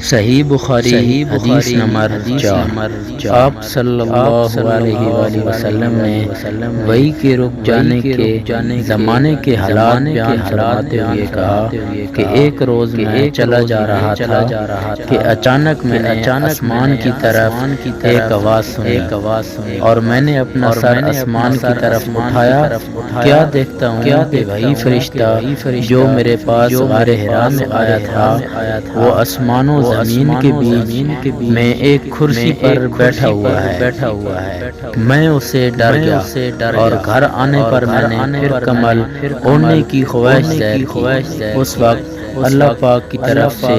صحیح بخاری حدیث نمبر 4۔ آپ صلی اللہ علیہ وآلہ وسلم نے وحی کے رک جانے کے زمانے کے حالات بیان فرماتے ہوئے کہا کہ ایک روز میں چلا جا رہا تھا کہ اچانک میں نے آسمان کی طرف ایک آواز سنی اور میں نے اپنا سر آسمان کی طرف اٹھایا۔ کیا دیکھتا ہوں کہ وہی فرشتہ جو میرے پاس غار حرا میں آیا تھا وہ آسمان و زمین کے بیچ میں ایک کرسی پر بیٹھا ہوا ہے۔ میں اسے ڈر گیا اور گھر آنے پر میں نے پھر کمل اوڑھنے کی خواہش ظاہر کی۔ اس وقت اللہ پاک کی طرف سے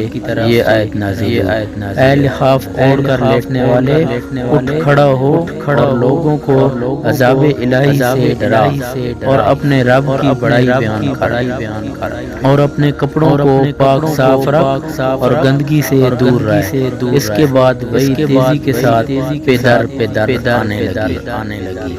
یہ آیت نازل ہوئی: اے لحاف اوڑھ کر لیٹنے والے، اٹھ کھڑا ہو اور لوگوں کو عذاب الہی سے ڈرا اور اپنے رب کی بڑائی بیان کر اور اپنے کپڑوں کو پاک صاف رکھ اور گندگی سے دور رہ۔ اس کے بعد وہی تیزی کے ساتھ پے در آنے لگی۔